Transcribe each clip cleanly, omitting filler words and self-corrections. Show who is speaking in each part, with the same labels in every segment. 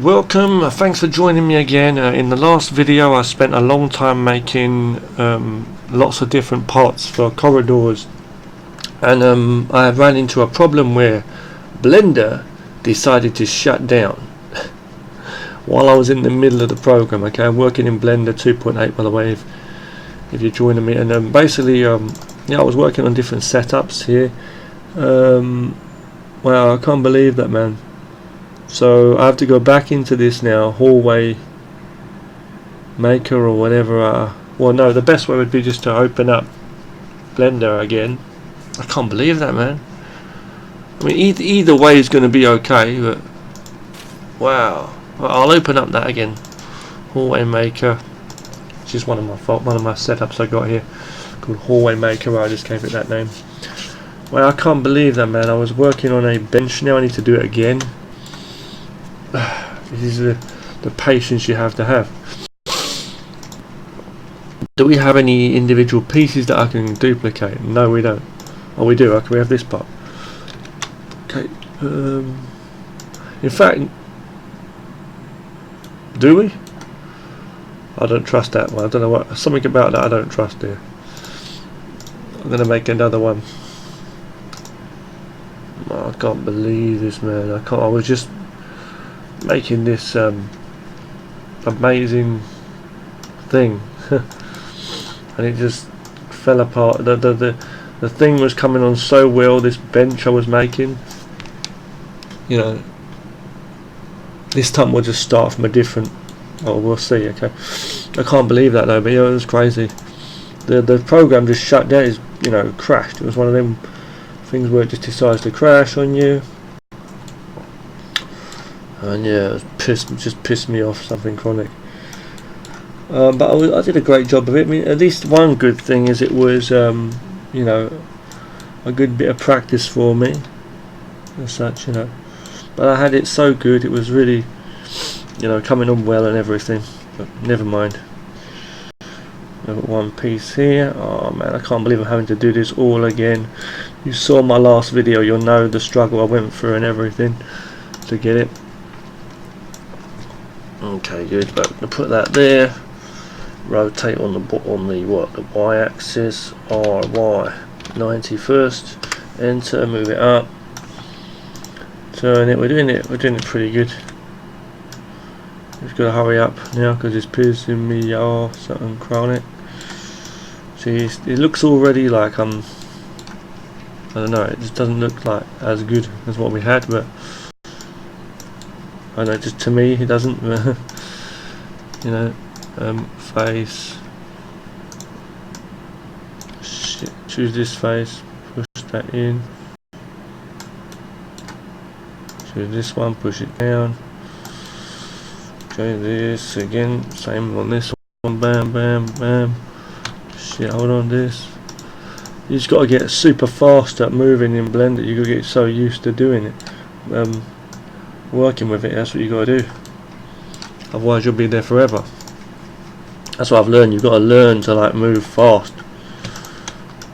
Speaker 1: Welcome, thanks for joining me again. In the last video I spent a long time making lots of different parts for corridors, and I ran into a problem where Blender decided to shut down while I was in the middle of the program. Okay, I'm working in Blender 2.8 by the way, if you're joining me, and basically I was working on different setups here. Wow, I can't believe that, man. So I have to go back into this now, hallway maker or whatever. Well, no, the best way would be just to open up Blender again. I can't believe that, man. I mean, either way is going to be okay, but wow. Well, I'll open up that again. Hallway maker. It's just one of my setups I got here called Hallway Maker. I just gave it that name. Well, I can't believe that, man. I was working on a bench now. I need to do it again. This is the patience you have to have. Do we have any individual pieces that I can duplicate? No, we don't. Oh, we do. Okay, we have this part. Okay. In fact, do we? I don't trust that one. I don't know what. Something about that I don't trust here. I'm gonna make another one. Oh, I can't believe this, man. I can't. I was just making this amazing thing and it just fell apart. The thing was coming on so well, this bench I was making, you know. This time we'll just start from a different, oh, we'll see. Okay, I can't believe that though, but yeah, it was crazy. The program just shut down. It's, you know, crashed. It was one of them things where it just decides to crash on you. And yeah, it just pissed me off, something chronic. But I did a great job of it. I mean, at least one good thing is it was, you know, a good bit of practice for me, as such, you know. But I had it so good, it was really, you know, coming on well and everything. But never mind. I've got one piece here. Oh man, I can't believe I'm having to do this all again. You saw my last video, you'll know the struggle I went through and everything to get it. Okay, good. But to put that there, rotate on the y-axis, RY 90 first, enter, move it up, turn it. We're doing it pretty good. Just gotta hurry up now because it's pissing me off. Something chronic. See, it looks already like I don't know. It just doesn't look like as good as what we had, but I know, just to me it doesn't. You know, face. Shit, choose this face, push that in. Choose this one, push it down. Okay, this again, same on this one. Bam, bam, bam. Shit, hold on, this. You just got to get super fast at moving in Blender. You got to get so used to doing it. Working with it, that's what you got to do, otherwise you'll be there forever. That's what I've learned. You've got to learn to like move fast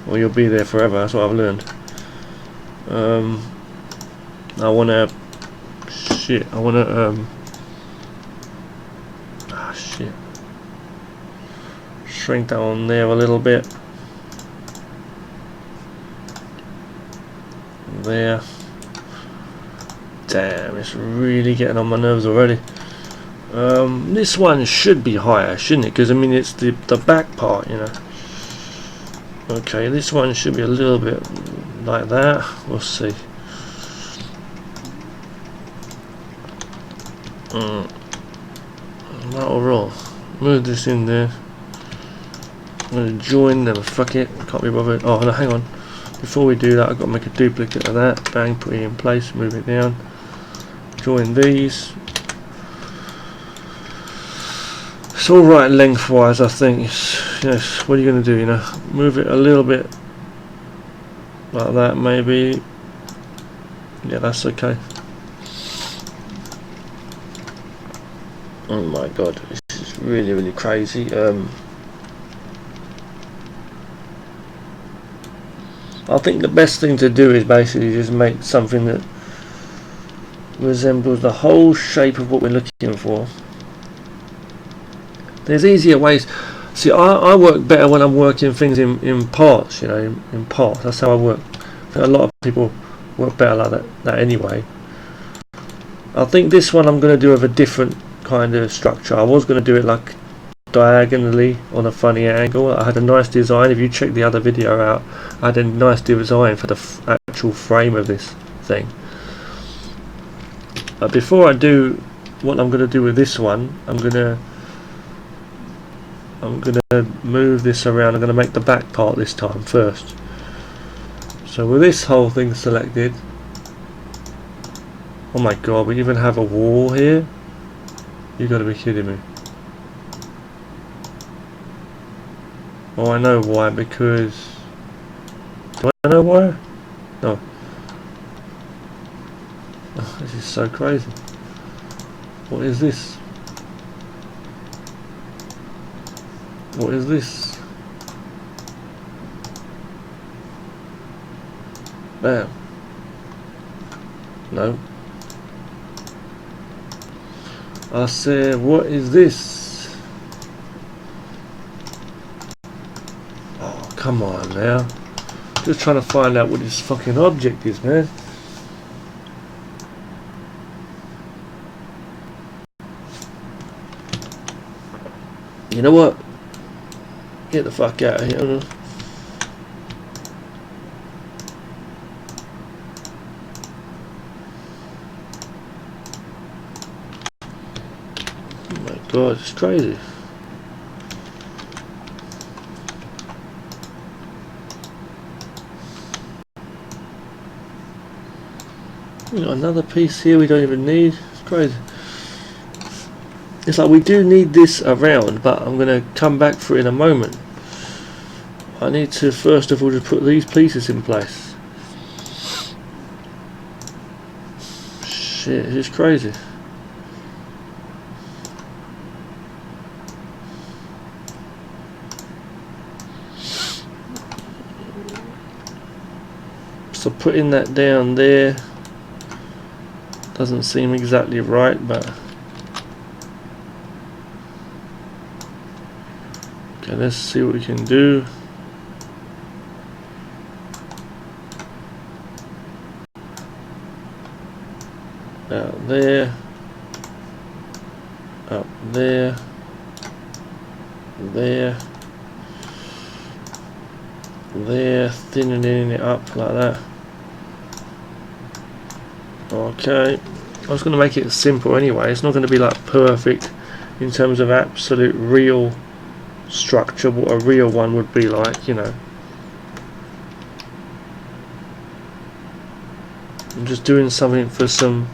Speaker 1: or you'll be there forever. That's what I've learned. I want to shrink that on there a little bit there. Damn, it's really getting on my nerves already. This one should be higher, shouldn't it? Because I mean, it's the back part, you know. Okay, this one should be a little bit like that. We'll see. That'll roll. Move this in there. I'm going to join them. Fuck it. Can't be bothered. Oh no, hang on. Before we do that, I've got to make a duplicate of that. Bang, put it in place. Move it down. Join these. It's all right lengthwise, I think. Yes. What are you going to do? You know, move it a little bit like that, maybe. Yeah, that's okay. Oh my god, this is really crazy. I think the best thing to do is basically just make something that resembles the whole shape of what we're looking for. There's easier ways. See, I work better when I'm working things in parts, you know, in parts. That's how I work. I think a lot of people work better like that anyway. I think this one I'm going to do with a different kind of structure. I was going to do it like diagonally on a funny angle. I had a nice design. If you check the other video out, I had a nice design for the actual frame of this thing. But before I do what I'm going to do with this one, I'm going to move this around. I'm going to make the back part this time first. So with this whole thing selected, oh my god, we even have a wall here? You got to be kidding me. Oh, I know why, because... Do I know why? No. Oh, this is so crazy. What is this? What is this? Bam. No. I said, what is this? Oh, come on now. Just trying to find out what this fucking object is, man. You know what? Get the fuck out of here. Oh my god, it's crazy. We got another piece here we don't even need. It's crazy. It's like we do need this around, but I'm going to come back for it in a moment. I need to first of all just put these pieces in place. Shit, it's crazy. So putting that down there doesn't seem exactly right, but okay, let's see what we can do. Out there, up there, there, there, thinning it up like that. Okay, I was going to make it simple anyway. It's not going to be like perfect in terms of absolute real structure, what a real one would be like, you know. I'm just doing something for some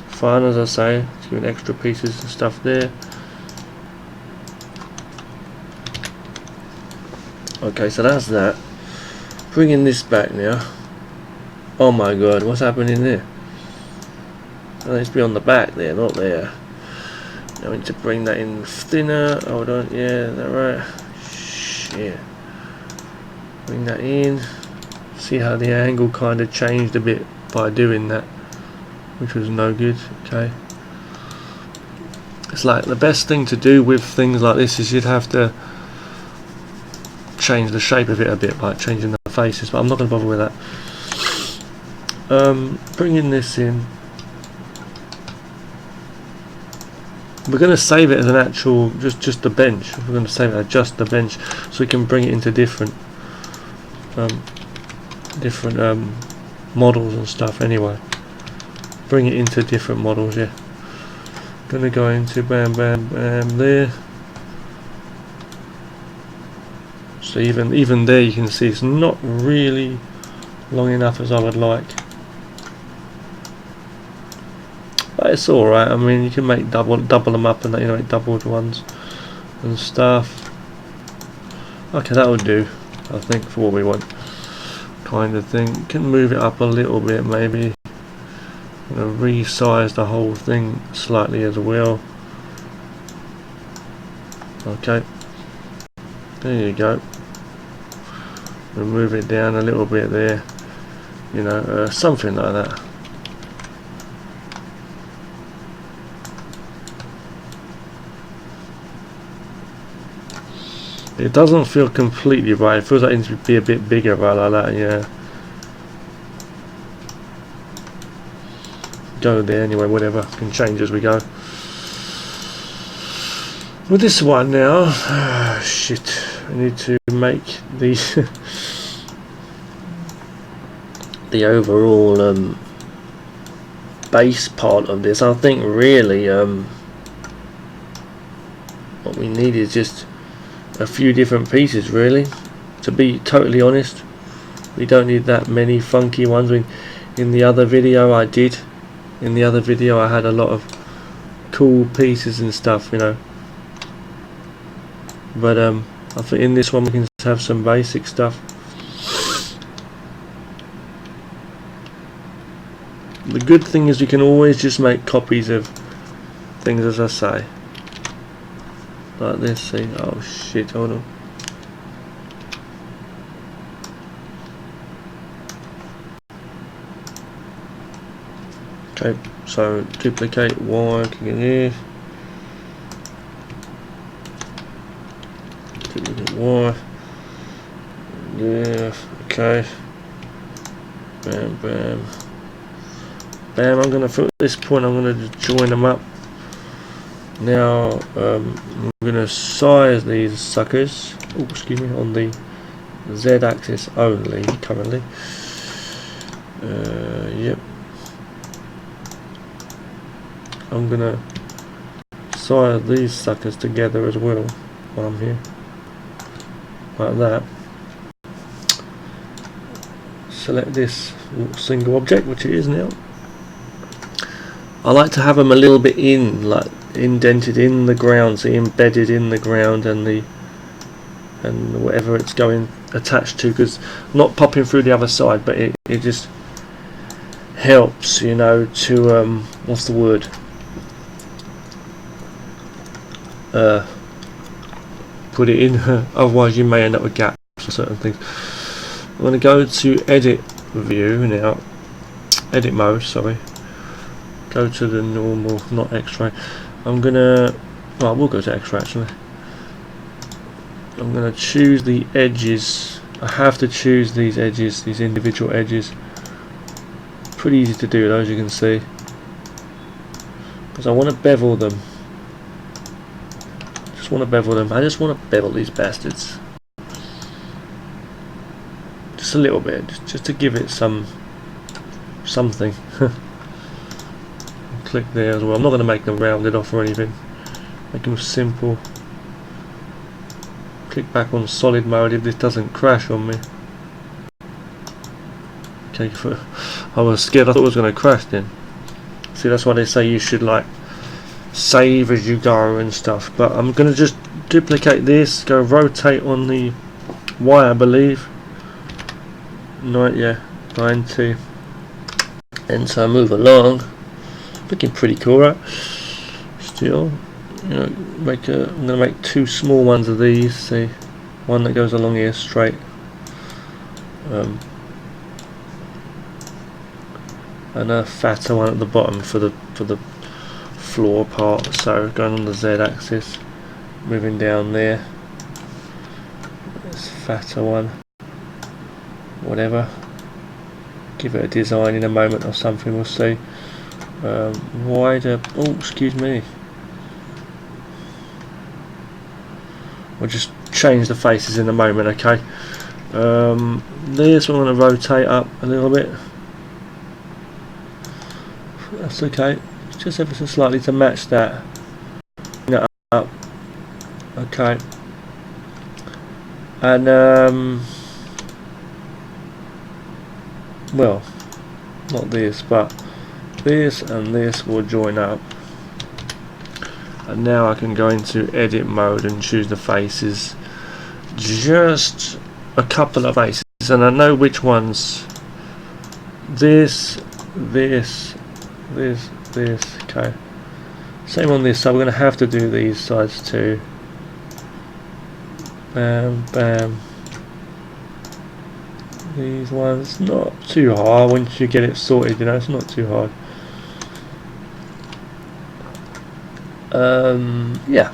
Speaker 1: fun, as I say, doing extra pieces and stuff there. Okay, so that's that. Bringing this back now. Oh my god, what's happening there? That needs to be on the back there, not there. Now we need to bring that in thinner. Hold on, yeah, is that right? Shit. Bring that in. See how the angle kind of changed a bit by doing that, which was no good. Okay. It's like the best thing to do with things like this is you'd have to change the shape of it a bit, like changing the faces, but I'm not going to bother with that. Bringing this in. We're going to save it as an actual, just the bench. We're going to save it as just the bench, so we can bring it into different models and stuff. Anyway, bring it into different models. Yeah, going to go into bam, bam, bam there. So even there, you can see it's not really long enough as I would like. But it's alright. I mean, you can make double them up and, you know, make doubled ones and stuff. Okay, that will do, I think, for what we want, kind of thing. Can move it up a little bit, maybe. You know, resize the whole thing slightly as well. Okay, there you go. We'll move it down a little bit there. You know, something like that. It doesn't feel completely right. It feels like it needs to be a bit bigger, right, like that, yeah. Go there anyway, whatever. Can change as we go. With this one now, shit, I need to make the the overall base part of this. I think really what we need is just a few different pieces, really, to be totally honest. We don't need that many funky ones. I mean, in the other video I did, in the other video I had a lot of cool pieces and stuff, you know, but I think in this one we can just have some basic stuff. The good thing is you can always just make copies of things, as I say, like this. See, oh shit, hold on. Okay, so duplicate Y, click in here, duplicate Y, yeah, okay, bam, bam, bam. I'm gonna, at this point, I'm gonna just join them up. Now, I'm gonna size these suckers, oh, excuse me, on the Z-axis only, currently. Yep. I'm gonna size these suckers together as well while I'm here, like that. Select this single object, which it is now. I like to have them a little bit in, like indented in the ground, so embedded in the ground, and whatever it's going attached to, because not popping through the other side, but it just helps, you know, to what's the word? Put it in. Otherwise you may end up with gaps for certain things. I'm going to go to edit view now, edit mode, sorry, go to the normal, not X-ray. I'm gonna, well, we'll go to X-ray actually. I'm gonna choose the edges. I have to choose these edges, these individual edges. Pretty easy to do, as you can see, because I want to bevel them. I just want to bevel these bastards. Just a little bit, just to give it something. Click there as well. I'm not going to make them rounded off or anything. Make them simple. Click back on solid mode if this doesn't crash on me. Okay, I was scared. I thought it was going to crash then. See, that's why they say you should like save as you go and stuff. But I'm going to just duplicate this, go rotate on the Y, I believe. Yeah, 90. And so I move along. Looking pretty cool, right? Still, you know, I'm going to make two small ones of these. See, one that goes along here straight. And a fatter one at the bottom for the floor part. So going on the Z-axis, moving down there. This fatter one. Whatever. Give it a design in a moment or something. We'll see. Wider. Oh, excuse me. We'll just change the faces in a moment. Okay. This we're going to rotate up a little bit. That's okay. Just ever so slightly to match that. Bring that up. Okay. And well, not this, but this and this will join up. And now I can go into edit mode and choose the faces. Just a couple of faces, and I know which ones. This. Okay. Same on this, so we're going to have to do these sides too. Bam, bam. These ones, not too hard once you get it sorted, you know, it's not too hard. Yeah.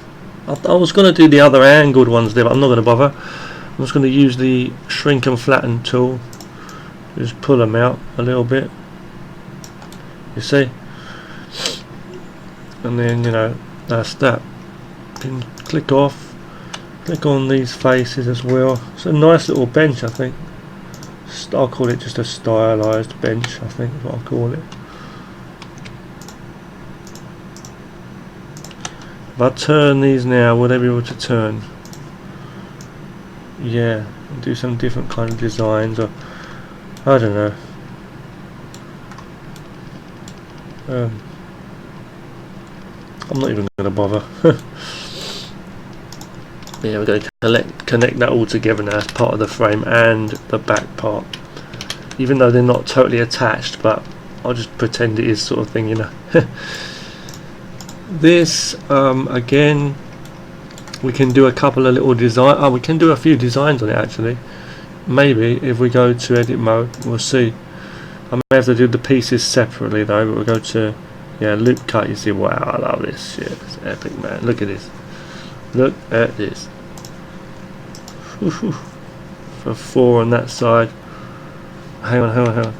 Speaker 1: I was going to do the other angled ones there, but I'm not going to bother. I'm just going to use the shrink and flatten tool. Just pull them out a little bit. You see? And then, you know, that's that. You can click off. Click on these faces as well. It's a nice little bench, I think. I'll call it just a stylized bench, I think is what I'll call it. If I turn these now, will they be able to turn? Yeah, do some different kind of designs, or I don't know. I'm not even going to bother. Yeah, we're going to connect that all together now as part of the frame and the back part. Even though they're not totally attached, but I'll just pretend it is, sort of thing, you know. This, again, we can do a couple of little design. Oh, we can do a few designs on it actually. Maybe if we go to edit mode, we'll see. I may have to do the pieces separately though, but we'll go to, yeah, loop cut. You see, wow, I love this shit. It's epic, man. Look at this. Look at this. For 4 on that side. Hang on.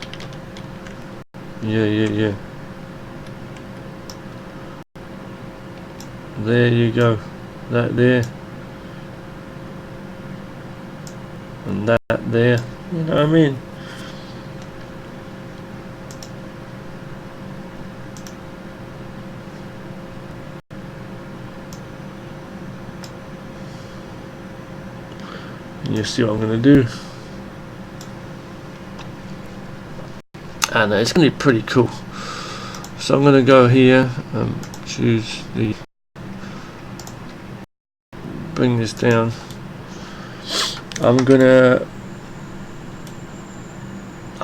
Speaker 1: Yeah. There you go. That there. And that there. You know what I mean? And you see what I'm going to do. And it's going to be pretty cool. So I'm going to go here, choose the, bring this down. I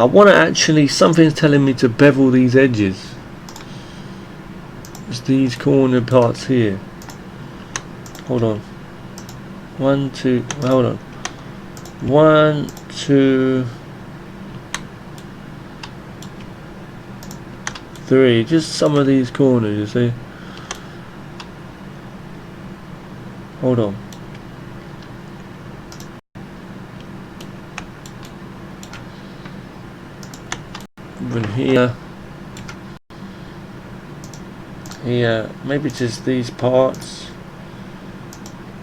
Speaker 1: want to actually, something's telling me to bevel these edges. It's these corner parts here. Hold on. 1, 2, hold on. 1, 2, 3, just some of these corners, you see. Hold on. Even here, maybe just these parts.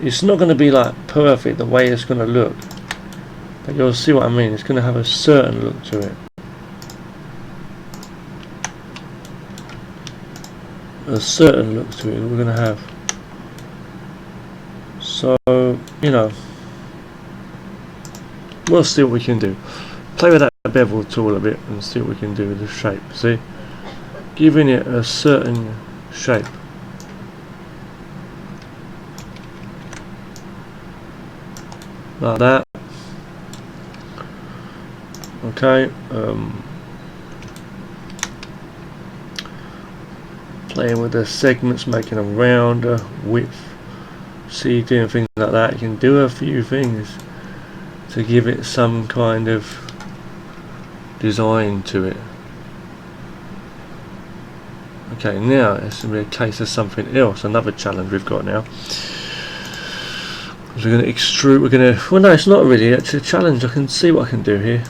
Speaker 1: It's not going to be like perfect the way it's going to look, but you'll see what I mean. It's going to have a certain look to it. A certain look to it we're going to have. So, you know, we'll see what we can do. Play with that bevel tool a bit and see what we can do with the shape. See, giving it a certain shape. Like that. Okay. Playing with the segments, making a rounder width. See, doing things like that. You can do a few things to give it some kind of design to it. Okay, now it's going to be a case of something else. Another challenge we've got now. So we're going to extrude. We're going to. Well, no, it's not really. It's a challenge. I can see what I can do here.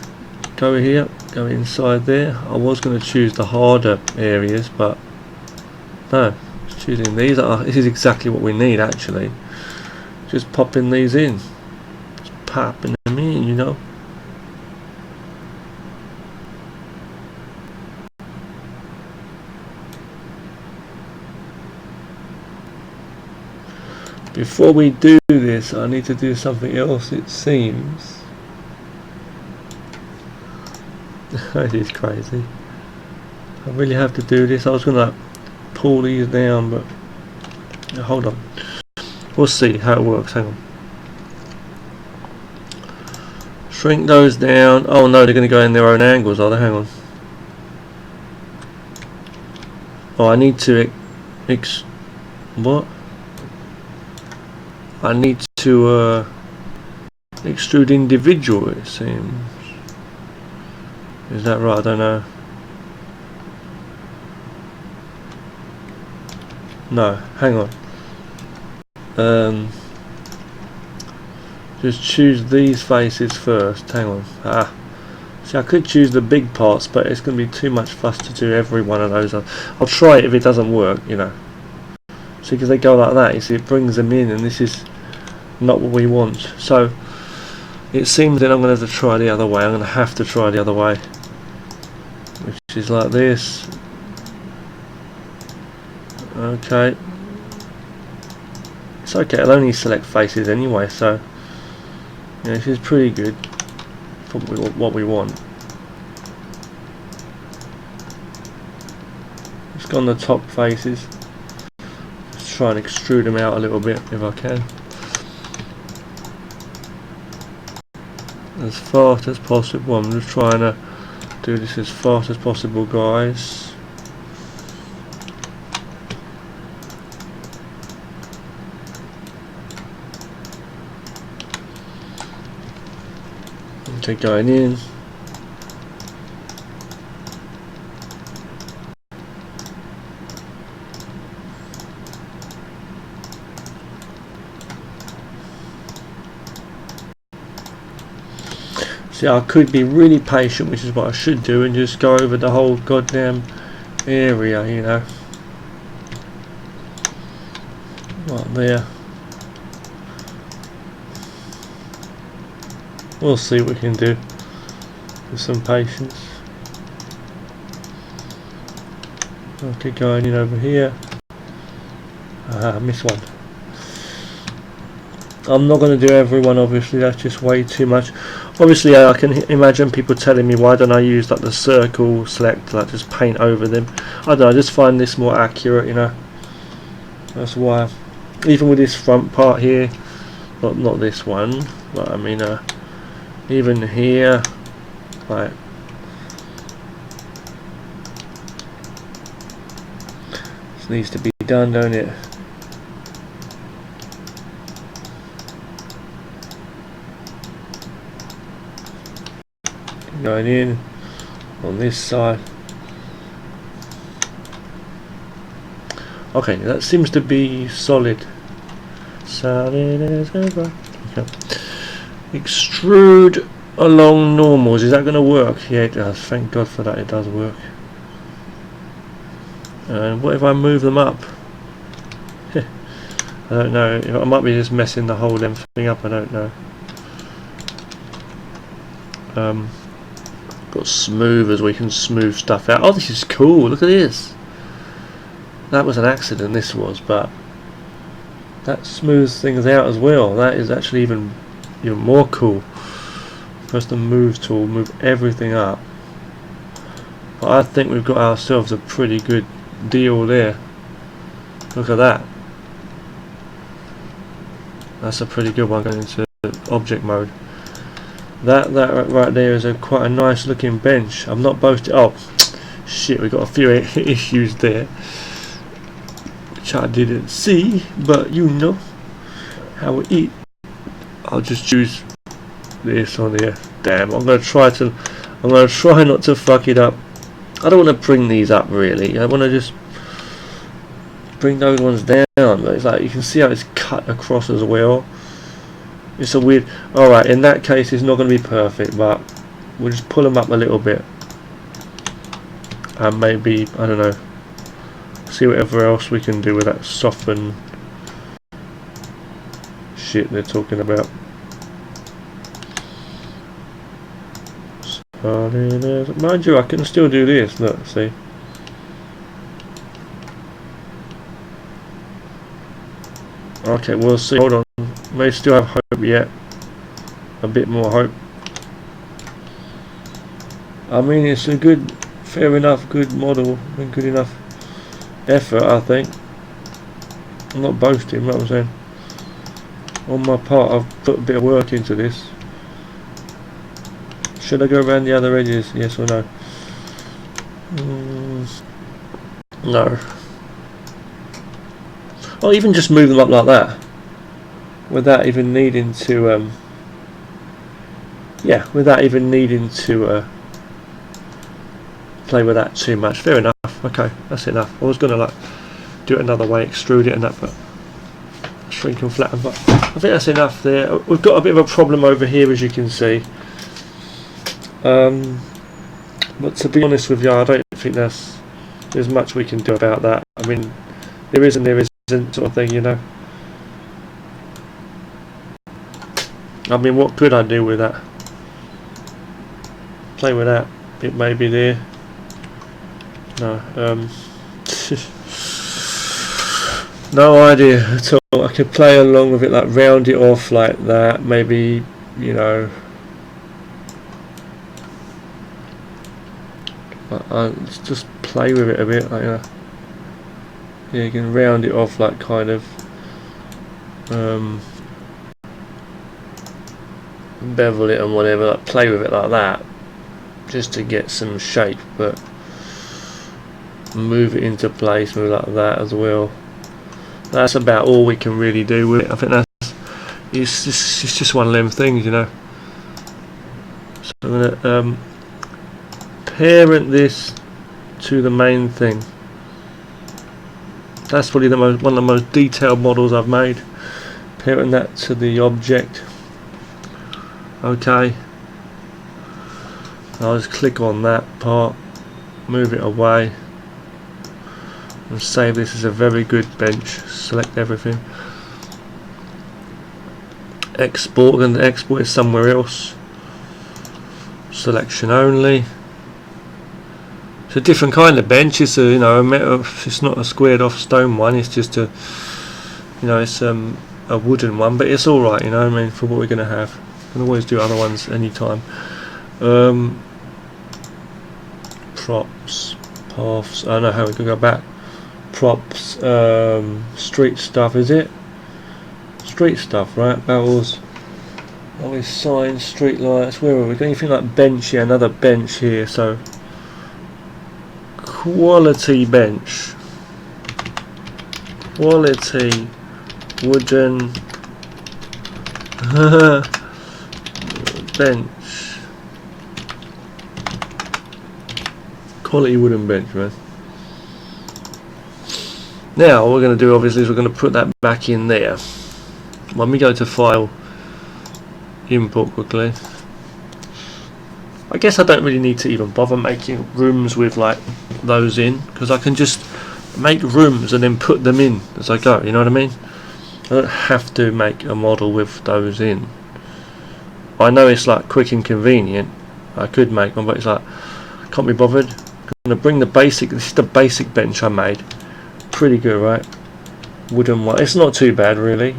Speaker 1: Go here. Go inside there. I was going to choose the harder areas, but no. Choosing these. This is exactly what we need actually. Just popping these in. Just popping them in, you know. Before we do this, I need to do something else, it seems. That is crazy. I really have to do this. I was going to pull these down, but hold on. We'll see how it works. Hang on. Shrink those down. Oh no, they're going to go in their own angles, are they? Hang on. Oh, I need to what? I need to extrude individual, it seems. Is that right? I don't know. No, hang on. just choose these faces first. Hang on. See, I could choose the big parts, but it's going to be too much fuss to do every one of those. I'll try it if it doesn't work, you know. See, because they go like that, you see, it brings them in, and this is not what we want. So it seems that I'm going to have to try the other way. I'm going to have to try the other way, which is like this. Okay. It's okay, I'll only select faces anyway, so yeah, this is pretty good for what we want. Just go on the top faces. Just try and extrude them out a little bit if I can. As fast as possible. I'm just trying to do this as fast as possible, guys. Okay, going in. See, I could be really patient, which is what I should do, and just go over the whole goddamn area, you know. Right there. We'll see what we can do with some patience. Okay, going in over here. I missed one. I'm not going to do everyone, obviously, that's just way too much. Obviously, I can imagine people telling me, why don't I use like the circle select, like just paint over them. I don't know, I just find this more accurate, you know. That's why. Even with this front part here, not this one, but I mean, even here, like, this needs to be done, don't it? Going in on this side. Okay, that seems to be solid. Solid as ever. Okay. Extrude along normals. Is that going to work? Yeah, it does. Thank God for that. It does work. And what if I move them up? I don't know. I might be just messing the whole length thing up. I don't know. Got smoothers. We can smooth stuff out. Oh, this is cool. Look at this. That was an accident. This was, but that smooths things out as well. That is actually even more cool. Press the move tool, move everything up. But I think we've got ourselves a pretty good deal there. Look at that. That's a pretty good one going into object mode. That right there is quite a nice looking bench. I'm not boasting. Oh shit, we got a few issues there which I didn't see, but you know how we eat. I'll just choose this on here. Damn, I'm gonna try not to fuck it up. I don't want to bring these up really. I want to just bring those ones down. But it's like you can see how it's cut across as well. It's a weird. Alright, in that case it's not going to be perfect, but we'll just pull them up a little bit. And maybe, I don't know, see whatever else we can do with that soften shit they're talking about. Mind you, I can still do this. Look, see. Okay, we'll see. Hold on. May still have hope yet. A bit more hope. I mean, it's a good, fair enough, good model and good enough effort, I think. I'm not boasting, what I'm saying. On my part, I've put a bit of work into this. Should I go around the other edges? Yes or no? No. Or even just move them up like that, without even needing to. Yeah, without even needing to play with that too much. Fair enough. Okay, that's enough. I was gonna like do it another way, extrude it and that, but shrink and flatten, but I think that's enough there. We've got a bit of a problem over here, as you can see. But to be honest with you, I don't think there's much we can do about that. I mean, there is and there isn't sort of thing, you know. I mean, what could I do with that? Play with that. It may be there. No, no idea at all. I could play along with it, like round it off like that. Maybe, you know. Let's just play with it a bit, like, yeah, you can round it off, like, kind of bevel it and whatever, like, play with it like that, just to get some shape, but move it into place, move like that as well. That's about all we can really do with it. I think it's just one of them things, you know. So I'm gonna parent this to the main thing. That's probably one of the most detailed models I've made. Parent that to the object. Okay. I'll just click on that part, move it away, and save this as a very good bench. Select everything. Export, and export it somewhere else. Selection only. It's a different kind of bench. It's it's not a squared off stone one. It's just a, it's a wooden one, but it's all right. I mean, for what we're going to have, we can always do other ones anytime. Props, paths. I don't know how we can go back. Props, street stuff. Is it street stuff? Right, barrels. Always signs, street lights. Where are we? Got anything like bench here? Another bench here. So. Quality bench, quality wooden bench, quality wooden bench, man. Now what we're going to do obviously is we're going to put that back in there. When we go to file, import quickly. I guess I don't really need to even bother making rooms with like those in, because I can just make rooms and then put them in as I go, you know what I mean? I don't have to make a model with those in. I know it's like quick and convenient. I could make one, but it's like I can't be bothered. I'm going to bring the basic, this is the basic bench I made. Pretty good, right? Wooden one. It's not too bad really, I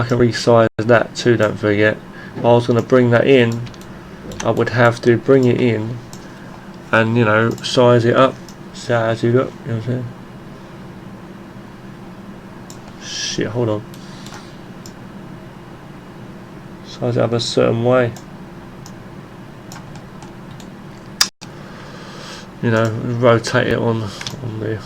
Speaker 1: can resize that too, don't forget. If I was going to bring that in, I would have to bring it in and size it up, size it up, you know what I'm saying? Shit, hold on. Size it up a certain way. Rotate it on there.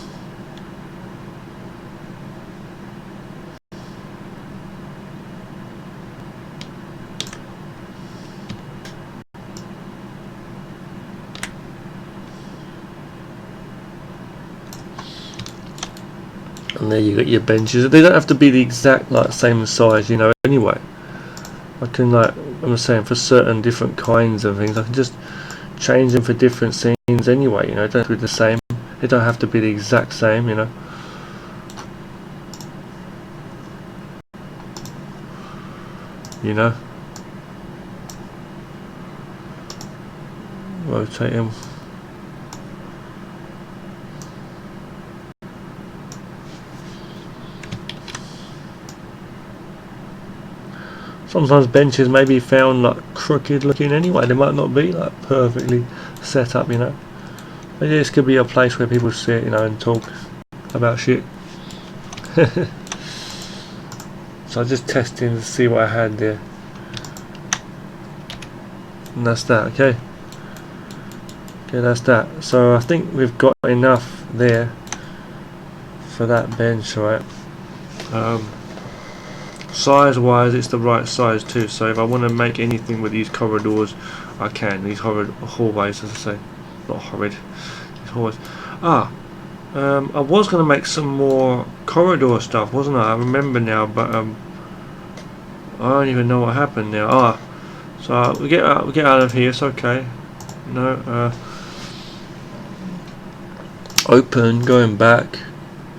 Speaker 1: And there you got your benches. They don't have to be the exact same size, anyway. I can I'm saying for certain different kinds of things, I can just change them for different scenes anyway, they don't have to be the same. They don't have to be the exact same, Rotate them. Sometimes benches may be found crooked looking anyway. They might not be perfectly set up, Maybe this could be a place where people sit, and talk about shit. So I'm just testing to see what I had there. And that's that, okay? Okay, that's that. So I think we've got enough there for that bench, right? Size wise, it's the right size too, so if I want to make anything with these corridors, I can. These hallways, as I say, not horrid, these hallways. I was going to make some more corridor stuff, wasn't I? I remember now, but I don't even know what happened now. Ah, so we get out of here. It's okay. No, open, going back.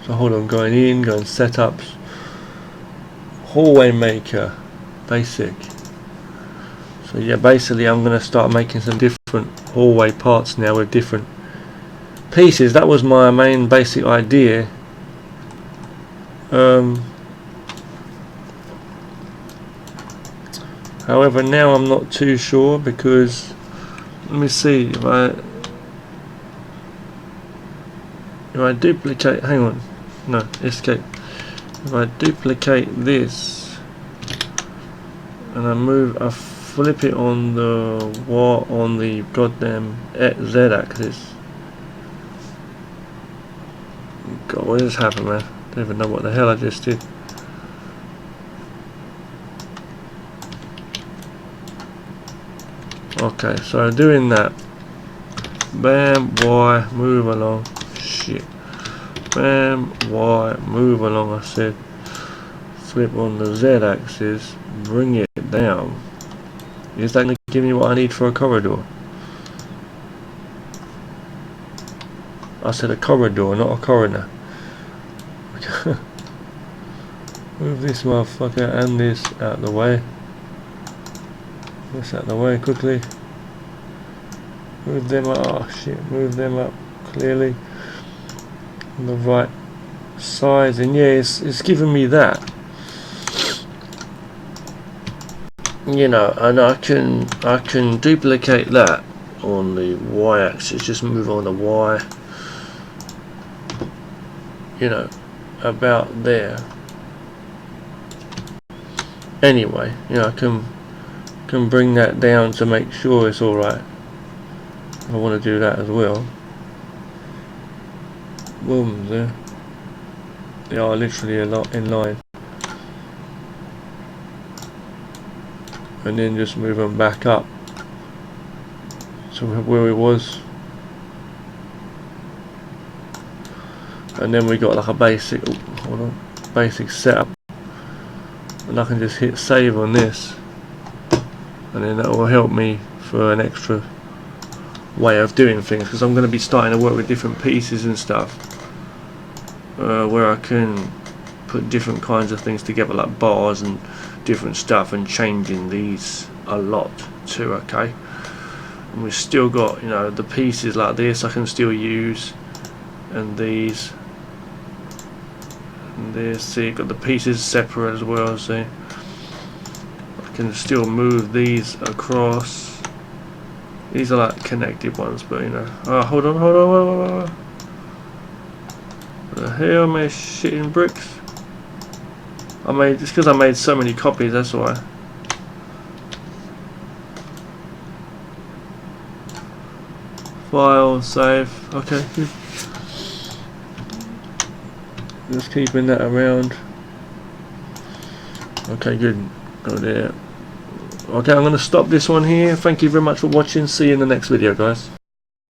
Speaker 1: So hold on, going in, going setups, hallway maker, basic. So yeah, basically I'm going to start making some different hallway parts now with different pieces. That was my main basic idea. However, now I'm not too sure, because let me see if I duplicate, hang on, no, escape. If I duplicate this and I flip it on the goddamn Z axis. God, what just happened, man? Don't even know what the hell I just did. Okay, so doing that. Bam, Y, move along. Shit. Bam, Y, move along, I said. Flip on the Z axis, bring it down. Is that going to give me what I need for a corridor? I said a corridor, not a coroner. Move this motherfucker and this out the way. This out the way quickly. Move them up. Oh shit, move them up clearly. On the right size, and yeah, it's giving me that. You know, and I can duplicate that on the Y axis. Just move on the Y. You know, about there. Anyway, you know, I can bring that down to make sure it's all right. I want to do that as well. Boom, there. They are literally a lot in line. And then just move them back up to where it was. And then we got like a basic, basic setup. And I can just hit save on this. And then that will help me for an extra way of doing things, because I'm going to be starting to work with different pieces and stuff, where I can put different kinds of things together, like bars and different stuff, and changing these a lot too. Okay, and we've still got, you know, the pieces like this I can still use, and these and this. See, got the pieces separate as well. See, I can still move these across. These are like connected ones, but you know. Oh, hold on. What the hell am I shitting bricks? It's because I made so many copies, that's why. File, save. Okay, good. Just keeping that around. Okay, good. Go there. Okay, I'm going to stop this one here. Thank you very much for watching. See you in the next video, guys.